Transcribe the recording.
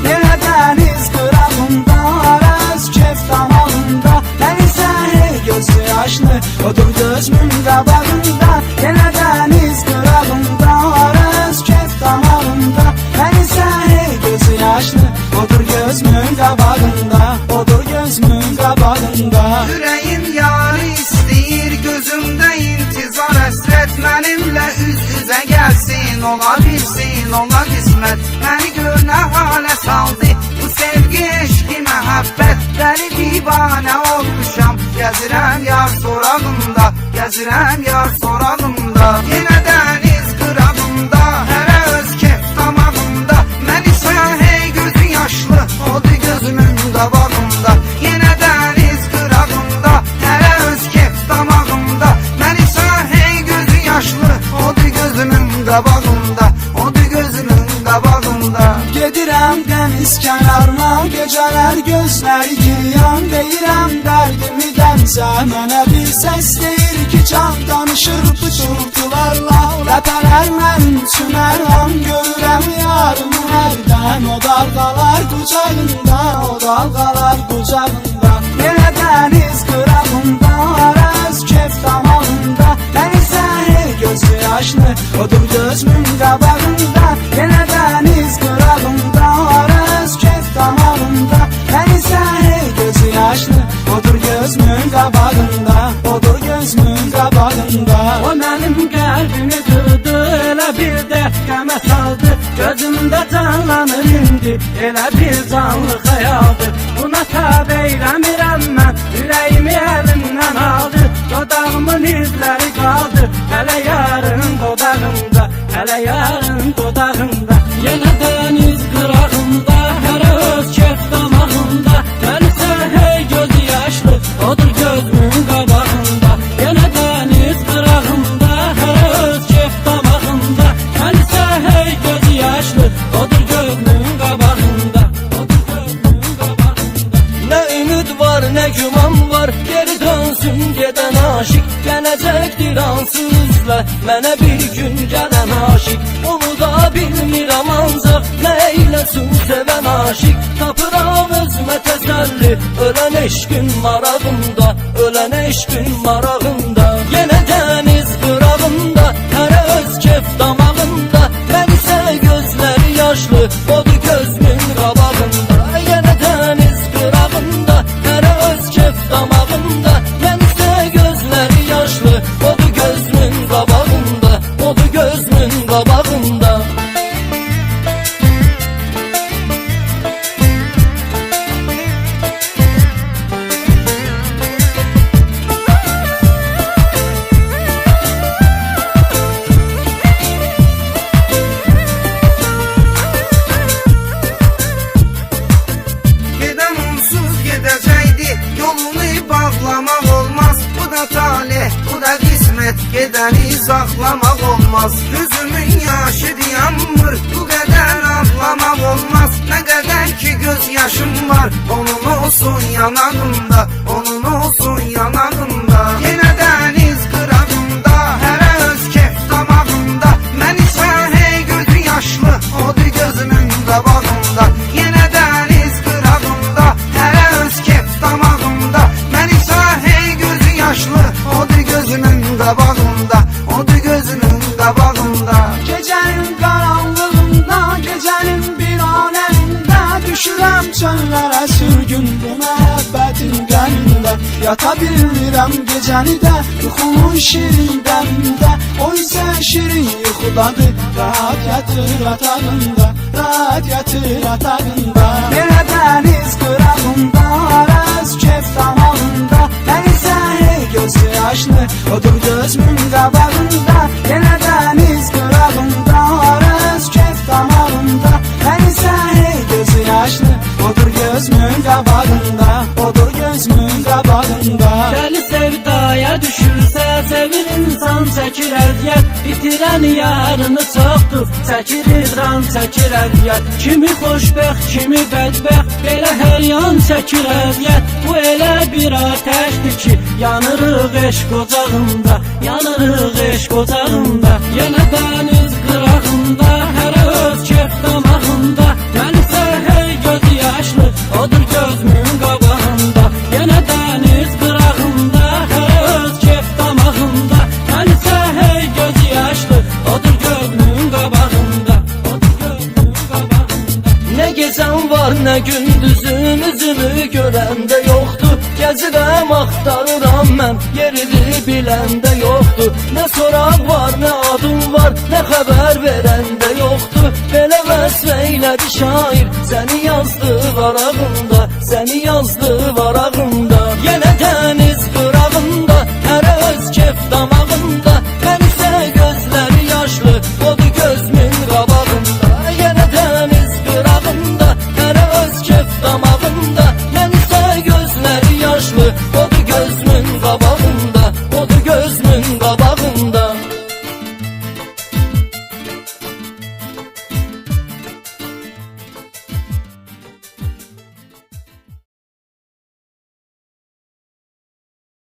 Yenə dəniz qırağında, araz kef damağında, mən isə hey gözü yaşlı, odur gözümün qabağında. Yenə dəniz qırağında, araz kef damağında, mən isə hey gözü yaşlı, odur gözümün qabağında, odur gözümün qabağında. Ürəyim yarı istəyir, gözümdə intizar həsrət, mənimlə üz-üzə gəlsin, ola bilsin, ola qismət. Məni gör nə halə saldı, bu sevgi, eşqi, məhəbbət, dəli divanə olmuşam, gəzirəm yar sorağında, gəzirəm yar sorağında. Yenə dəniz qırağında, hərə öz kef damağında, mən isə hey gözü yaşlı, odur gözümün qabağında. Yenə dəniz qırağında, hərə öz kef damağında, mən isə hey gözü yaşlı, odur gözümün qabağında, odur gözümün qabağında. Gedirəm dəniz kənarına, gecələr gözləri giryan, deyirəm dərdimi dənizə, mənə bir səs deyir ki, can danışır bu çurtularla. Ləpələr mənim üçün əlham, görürəm yarımı hərdən, o dalğalar qucağında, o dalğalar qucağında. Yenə dəniz qırağında, araz kef damağında, mən isə hey gözü yaşlı, odur gözümün qabağında. Yenə dəniz qırağında, araz kef damağında, mən isə hey gözü yaşlı, odur gözümün qabağında, odur gözümün qabağında. O mənim qəlbimi qırdı, elə bir dərd qəmə saldı, gözümdə canlanır indi, elə bir canlı xəyaldır. Buna tabe eləmirəm mən, ürəyimi əlimdən aldı, dodağımın izləri qaldı, hələ yarın dodağımda, hələ yarın dodağımda. Yenə dəniz qırağında, hərə öz kef damağında, mən isə hey gözü yaşlı, odur gözümün qabağında. Yenə dəniz qırağında, hərə öz kef damağında, mən isə hey gözü yaşlı, odur gözümün qabağında, odur gözümün qabağında. Nə ümid var, nə güman var, geri dönsün gedən aşıq, gələcəkdir ansızla, mənə bir gün gələn aşıq. Onu da bilmirəm ancaq, nə eyləsin sevən aşıq, tapıram özümə təsəlli, ölən eşqin marağında, ölən eşqin marağında. Yenə dəniz qırağında, hərə öz kef damağında, mən isə gözləri yaşlı, odur gözümün qabağında. Yenə dəniz qırağında, hərə öz kef damağında, mən isə gözləri yaşlı, odur gözümün qabağında, odur gözümün qabağında. Gedən onsuz gedəcəkdi, yolunu bağlamaq olmaz. Bu da talih, bu da qismət, gedəni saxlamaq olmaz. Gözümün yaşı dayanmır, bu qədər ağlamaq olmaz. Nə qədər ki göz yaşım var, onun olsun yanağımda, onun olsun yanağımda. Yenə dəniz qırağında, hərə öz kef damağında, mən isə hey gözü yaşlı, odur gözümün qabağında. Yenə dəniz qırağında, hərə öz kef damağında, mən isə hey gözü yaşlı, odur gözümün qabağında, odur gözümün qabağında. Gecənin qaranlığında, gecənin bir aləmində, düşürəm çöllərə sürgün bu məhəbbətin qənində. Yata bilmirəm gecəni də, yuxumun şirin dəmində, o isə şirin yuxudadır, rahat yatır atağında, rahat yatır atağında. Yenə dəniz qırağında, araz kef damağında, mən isə hey gözü yaşlı, odur gözümün qabağında. Yenə dəniz qırağında, araz kef damağında, mən isə hey gözü yaşlı, odur gözümün qabağında, odur gözümün qabağında. Dəli sevdaya düşürsə, sevir insan çəkir əziyyət, itirən yarını çoxdur. Çəkir idran, çəkir əziyyət. Kimi xoşbəxt, kimi bədbəxt, belə hər yan çəkir əziyyət. Bu elə bir ateşdir ki, yanırıq eşq ocağında, yanırıq eşq ocağında. Yenə dəniz qırağında, hərə öz kef damağında. Mənisə hey gözü yaşlı, odur gözümün qabağında. Yenə dəniz qırağında, hərə öz kef damağında. Mənisə hey gözü yaşlı, odur gözümün qabağında, odur gözümün qabağında. Nə gecəm var, nə gündüzüm, üzümü görəndə yoxdur. Gəzirəm, axtarıram mən, yerini biləndə yoxdur. Nə soraq var, nə adım var, nə xəbər verəndə yoxdur. Belə vəsf eylədi şair, səni yazdı varağında, səni yazdı varağında. Yenə dəniz qırağında, hərə öz kef damağında. Mən isə gözləri yaşlı, odur gözümün qabağında. Yenə dəniz qırağında, hərə öz kef damağında. Mən isə gözləri yaşlı, odur gözümün qabağında, odur gözümün qabağında.